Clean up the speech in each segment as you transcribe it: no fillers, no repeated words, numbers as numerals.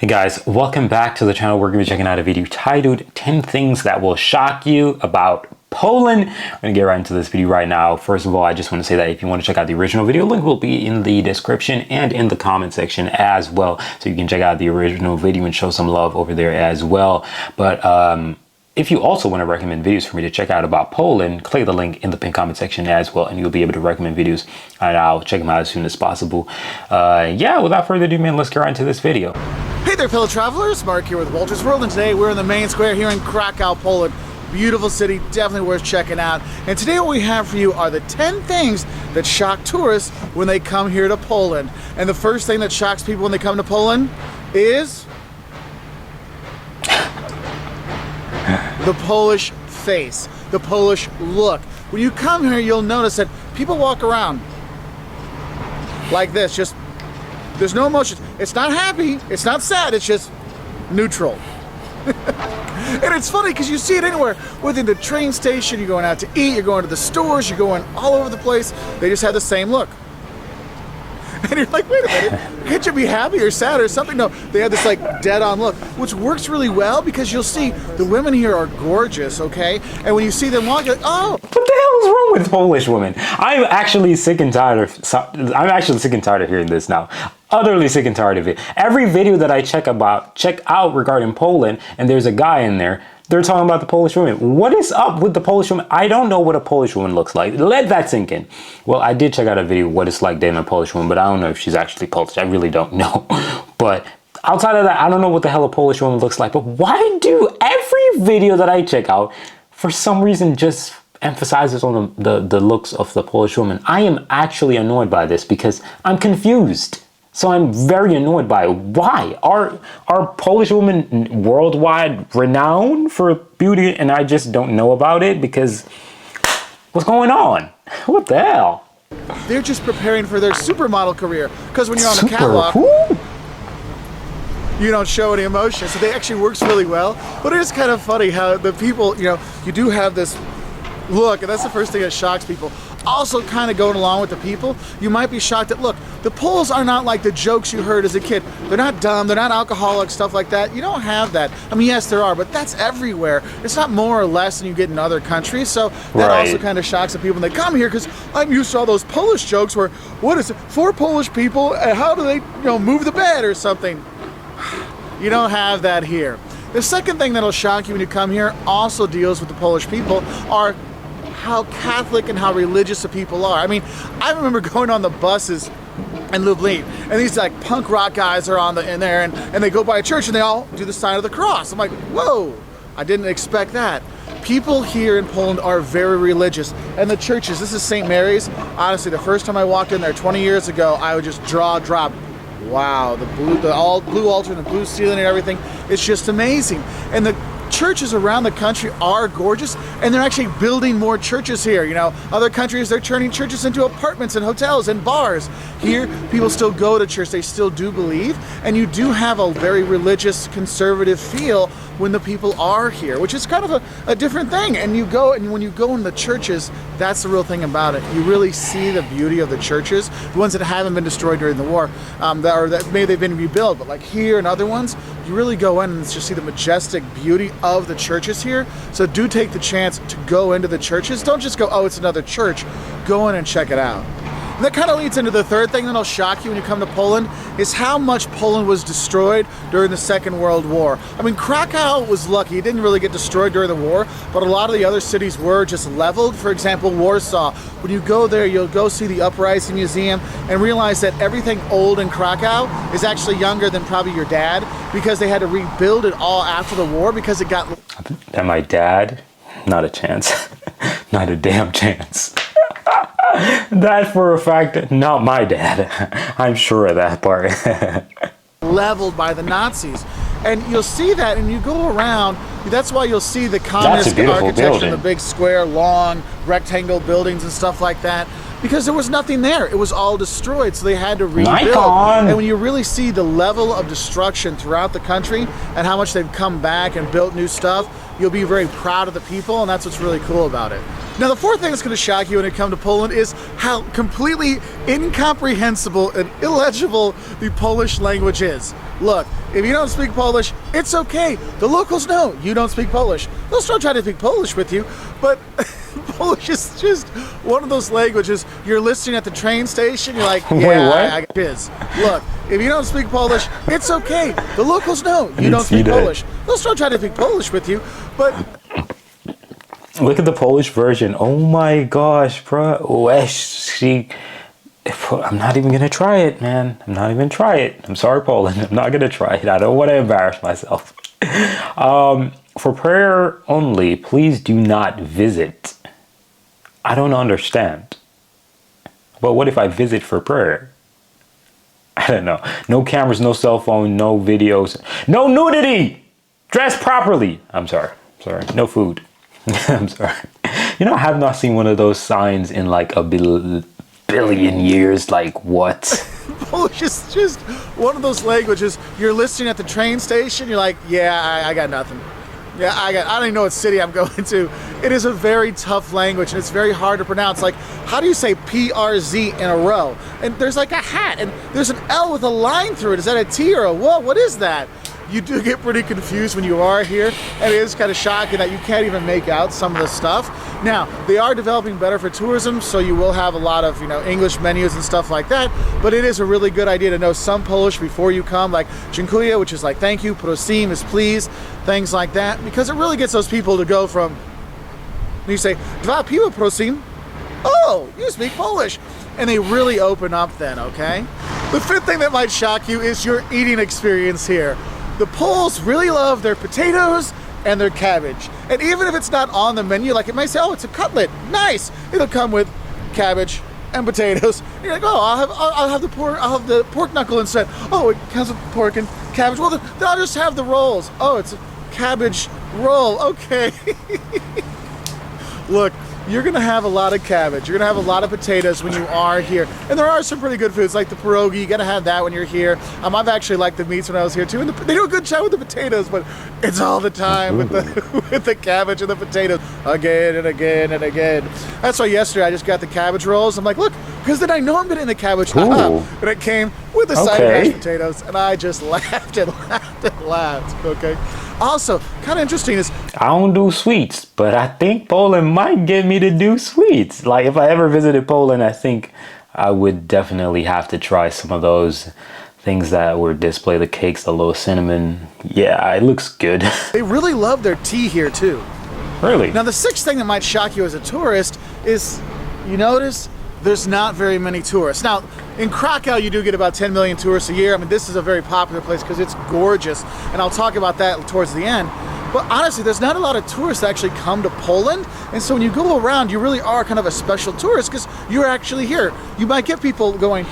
Hey guys, welcome back to the channel. We're going to be checking out a video titled 10 Things That Will Shock You About Poland. We're going to get right into this video right now. First of all, I just want to say that if you want to check out the original video, link will be in the description and in the comment section as well. So you can check out the original video and show some love over there as well. But if you also want to recommend videos for me to check out about Poland, click the link in the pinned comment section as well, and you'll be able to recommend videos and I'll check them out as soon as possible. Yeah, without further ado, man, let's get right into this video. Hey there, fellow travelers. Mark here with Wolters World, and today we're in the main square here in Krakow, Poland. Beautiful city, definitely worth checking out. And today what we have for you are the 10 things that shock tourists when they come here to Poland. And the first thing that shocks people when they come to Poland is the Polish face, the Polish look. When you come here, you'll notice that people walk around like this, just there's no emotion. It's not happy, it's not sad, it's just neutral. And it's funny because you see it anywhere. Within the train station, you're going out to eat, you're going to the stores, you're going all over the place. They just have the same look. And you're like, wait a minute, can't you be happy or sad or something? No, they have this like dead-on look, which works really well because you'll see the women here are gorgeous, okay? And when you see them walk, you're like, oh. What the hell is wrong with Polish women? I'm actually sick and tired of hearing this now. Utterly sick and tired of it. Every video that I check out regarding Poland, and there's a guy in there, they're talking about the Polish women. What is up with the Polish woman? I don't know what a Polish woman looks like. Let that sink in. Well, I did check out a video what it's like dating a Polish woman, but I don't know if she's actually Polish. I really don't know. But outside of that, I don't know what the hell a Polish woman looks like. But why do every video that I check out, for some reason, just emphasizes on the looks of the Polish woman? I am actually annoyed by this because I'm confused. So I'm very annoyed by it. Why? Are Polish women worldwide renowned for beauty and I just don't know about it? Because what's going on? What the hell? They're just preparing for their supermodel career. Because when you're on the catwalk, you don't show any emotion. So they actually works really well. But it is kind of funny how the people, you do have this look, and that's the first thing that shocks people. Also, kind of going along with the people, you might be shocked that, look, the Poles are not like the jokes you heard as a kid. They're not dumb, they're not alcoholics, stuff like that. You don't have that. I mean, yes, there are, but that's everywhere. It's not more or less than you get in other countries, so that also kind of shocks the people when they come here, because I'm used to all those Polish jokes where, what is it, 4 Polish people, and how do they, move the bed or something? You don't have that here. The second thing that'll shock you when you come here also deals with the Polish people are how Catholic and how religious the people are. I mean, I remember going on the buses in Lublin, and these like punk rock guys are in there, and they go by a church and they all do the sign of the cross. I'm like, whoa, I didn't expect that. People here in Poland are very religious, and the churches, this is St. Mary's. Honestly, the first time I walked in there 20 years ago, I would just jaw drop. Wow, the all blue altar and the blue ceiling and everything, it's just amazing. And the churches around the country are gorgeous, and they're actually building more churches here. Other countries, they're turning churches into apartments and hotels and bars. Here, people still go to church, they still do believe, and you do have a very religious, conservative feel when the people are here, which is kind of a different thing. And when you go in the churches, that's the real thing about it. You really see the beauty of the churches, the ones that haven't been destroyed during the war, that maybe they've been rebuilt, but like here and other ones, you really go in and just see the majestic beauty of the churches here. So do take the chance to go into the churches. Don't just go, oh, it's another church. Go in and check it out. And that kind of leads into the third thing that'll shock you when you come to Poland, is how much Poland was destroyed during the Second World War. I mean, Krakow was lucky. It didn't really get destroyed during the war, but a lot of the other cities were just leveled. For example, Warsaw. When you go there, you'll go see the Uprising Museum and realize that everything old in Krakow is actually younger than probably your dad, because they had to rebuild it all after the war because it got... And my dad? Not a chance. Not a damn chance. That for a fact, not my dad. I'm sure of that part. Leveled by the Nazis. And you'll see that, and you go around, that's why you'll see the communist architecture in the big square, long, rectangle buildings and stuff like that. Because there was nothing there. It was all destroyed, so they had to rebuild. And when you really see the level of destruction throughout the country and how much they've come back and built new stuff, you'll be very proud of the people, and that's what's really cool about it. Now, the fourth thing that's going to shock you when it comes to Poland is how completely incomprehensible and illegible the Polish language is. Look, if you don't speak Polish, it's okay. The locals know you don't speak Polish. They'll still try to speak Polish with you, but Polish is just one of those languages. You're listening at the train station, you're like, yeah, Wait, what? I got biz. Look, if you don't speak Polish, it's okay. The locals know you don't speak that. Polish. They'll still try to speak Polish with you, but Look at the Polish version. Oh my gosh, bro. I'm not even gonna try it, man. I'm not even try it. I'm sorry, Poland. I'm not gonna try it. I don't want to embarrass myself. For prayer only, please do not visit. I don't understand. But what if I visit for prayer? I don't know. No cameras, no cell phone, no videos, no nudity. Dress properly. I'm sorry. No food. I'm sorry. You know, I have not seen one of those signs in like a billion years. Like, what? Polish is just one of those languages. You're listening at the train station, you're like, yeah, I got nothing. Yeah, I don't even know what city I'm going to. It is a very tough language, and it's very hard to pronounce. Like, how do you say PRZ in a row? And there's like a hat, and there's an L with a line through it. Is that a T or a what? What is that? You do get pretty confused when you are here, and it is kind of shocking that you can't even make out some of the stuff. Now, they are developing better for tourism, so you will have a lot of, English menus and stuff like that, but it is a really good idea to know some Polish before you come, like dziękuję, which is like thank you, prosim is please, things like that, because it really gets those people to go from, you say, dwa piwa prosim, oh, you speak Polish, and they really open up then, okay? The fifth thing that might shock you is your eating experience here. The Poles really love their potatoes and their cabbage. And even if it's not on the menu, like it may say, oh, it's a cutlet, nice. It'll come with cabbage and potatoes. And you're like, oh, I'll have the pork knuckle instead. Oh, it comes with pork and cabbage. Well, then I'll just have the rolls. Oh, it's a cabbage roll, okay. Look, you're gonna have a lot of cabbage. You're gonna have a lot of potatoes when you are here. And there are some pretty good foods like the pierogi. You gotta have that when you're here. I've actually liked the meats when I was here too. And they do a good job with the potatoes, but it's all the time with the cabbage and the potatoes again and again and again. That's why yesterday I just got the cabbage rolls. I'm like, look, because then I know I'm getting the cabbage. And it came with a side of mashed potatoes. And I just laughed and laughed and laughed, okay? Also, kind of interesting is I don't do sweets, but I think Poland might get me to do sweets. Like if I ever visited Poland, I think I would definitely have to try some of those things that were displayed, the cakes, the low cinnamon. Yeah, it looks good. They really love their tea here too. Really? Now the sixth thing that might shock you as a tourist is, you notice there's not very many tourists. Now, in Krakow, you do get about 10 million tourists a year. I mean, this is a very popular place because it's gorgeous, and I'll talk about that towards the end. But honestly, there's not a lot of tourists that actually come to Poland, and so when you go around, you really are kind of a special tourist because you're actually here. You might get people going,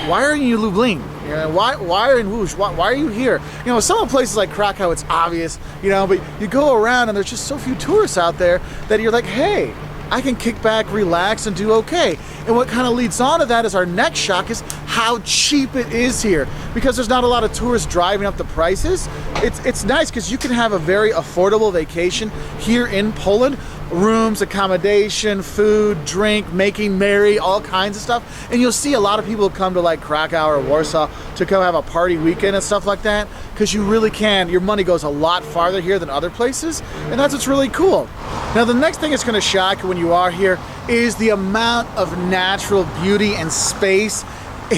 why are you in Lublin? Why are you in Łódź? Why are you here? Some places like Krakow, it's obvious, but you go around and there's just so few tourists out there that you're like, hey, I can kick back, relax, and do okay. And what kind of leads on to that is our next shock is how cheap it is here. Because there's not a lot of tourists driving up the prices, it's nice because you can have a very affordable vacation here in Poland. Rooms, accommodation, food, drink, making merry, all kinds of stuff. And you'll see a lot of people come to like Krakow or Warsaw to come have a party weekend and stuff like that, because you really can. Your money goes a lot farther here than other places, and that's what's really cool. Now the next thing that's going to shock you when you are here is the amount of natural beauty and space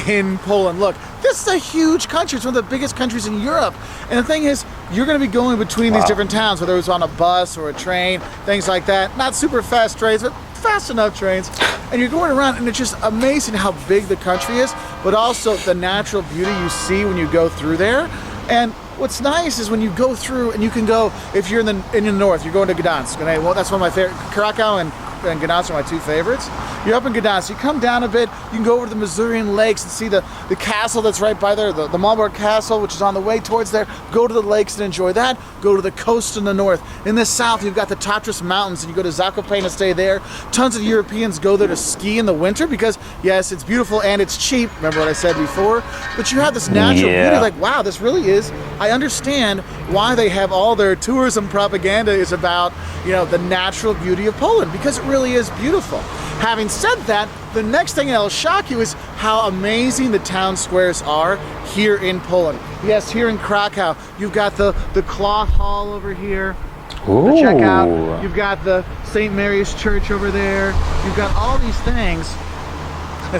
in Poland. Look, this is a huge country. It's one of the biggest countries in Europe. And the thing is, you're going to be going between these different towns, whether it's on a bus or a train, things like that. Not super fast trains, but fast enough trains. And you're going around, and it's just amazing how big the country is, but also the natural beauty you see when you go through there. And what's nice is when you go through, and you can go, if you're in the north, you're going to Gdansk. And that's one of my favorite. Krakow and Gdansk are my two favorites. You're up in Gdansk, you come down a bit, you can go over to the Masurian Lakes and see the castle that's right by there, the Malbork Castle, which is on the way towards there. Go to the lakes and enjoy that. Go to the coast in the north. In the south, you've got the Tatras Mountains, and you go to Zakopane and stay there. Tons of Europeans go there to ski in the winter because, yes, it's beautiful and it's cheap. Remember what I said before? But you have this natural beauty, like, wow, this really is. I understand why they have all their tourism propaganda is about, the natural beauty of Poland, because it really is beautiful. Having said that, the next thing that'll shock you is how amazing the town squares are here in Poland. Yes, here in Krakow, you've got the cloth hall over here. Ooh. Check out. You've got the St. Mary's Church over there. You've got all these things.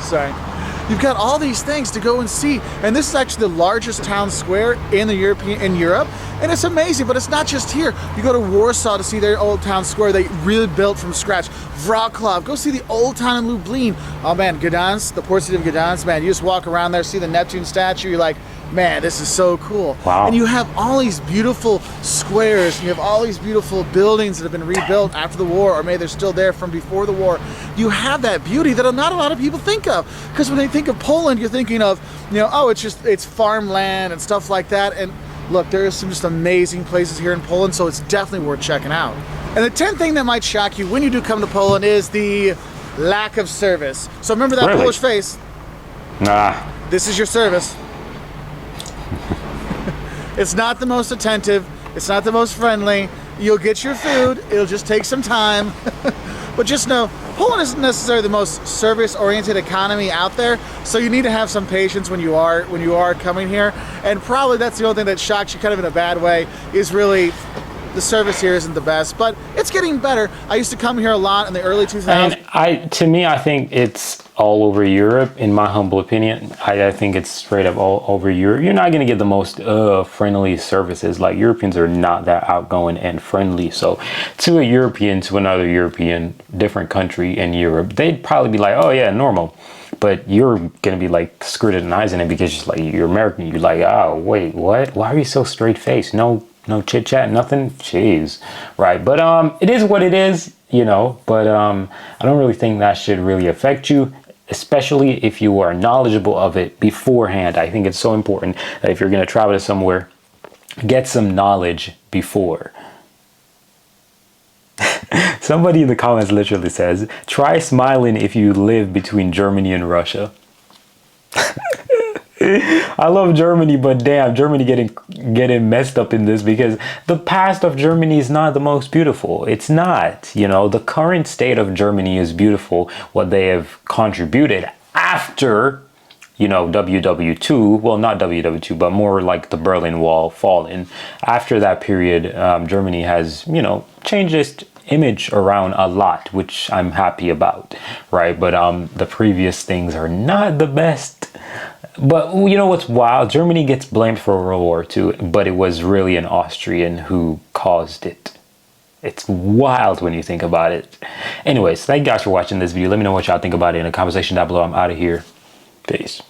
Sorry. You've got all these things to go and see, and this is actually the largest town square in Europe, and it's amazing. But it's not just here. You go to Warsaw to see their old town square they really built from scratch. Wrocław, go see the old town in Lublin. Oh man, Gdansk, the port city of Gdansk, man, you just walk around there, see the Neptune statue, you're like, man, this is so cool. Wow. And you have all these beautiful squares, and you have all these beautiful buildings that have been rebuilt after the war, or maybe they're still there from before the war. You have that beauty that not a lot of people think of. Because when they think of Poland, you're thinking of, oh, it's farmland and stuff like that. And look, there are some just amazing places here in Poland, so it's definitely worth checking out. And the 10th thing that might shock you when you do come to Poland is the lack of service. So remember that Really? Polish face? Nah. This is your service. It's not the most attentive, it's not the most friendly. You'll get your food, it'll just take some time. But just know, Poland isn't necessarily the most service-oriented economy out there, so you need to have some patience when you are coming here. And probably that's the only thing that shocks you kind of in a bad way, is really the service here isn't the best, but it's getting better. I used to come here a lot in the early 2000s. And to me, I think it's all over Europe, in my humble opinion. I think it's straight up all over Europe. You're not going to get the most friendly services. Like, Europeans are not that outgoing and friendly. So to a European, to another European, different country in Europe, they'd probably be like, oh yeah, normal. But you're going to be like scrutinizing it because you're American. You're like, oh, wait, what? Why are you so straight-faced? No chit chat, nothing. Jeez, right? But it is what it is, But I don't really think that should really affect you, especially if you are knowledgeable of it beforehand. I think it's so important that if you're going to travel to somewhere, get some knowledge before. Somebody in the comments literally says, "Try smiling if you live between Germany and Russia." I love Germany, but damn, Germany getting messed up in this, because the past of Germany is not the most beautiful. It's not, the current state of Germany is beautiful, what they have contributed after, WW2, well, not WW2, but more like the Berlin Wall falling. After that period, Germany has, changed its image around a lot, which I'm happy about, right? But the previous things are not the best. But you know what's wild? Germany gets blamed for World War II, but it was really an Austrian who caused it. It's wild when you think about it. Anyways, thank you guys for watching this video. Let me know what y'all think about it in the comment section down below. I'm out of here. Peace.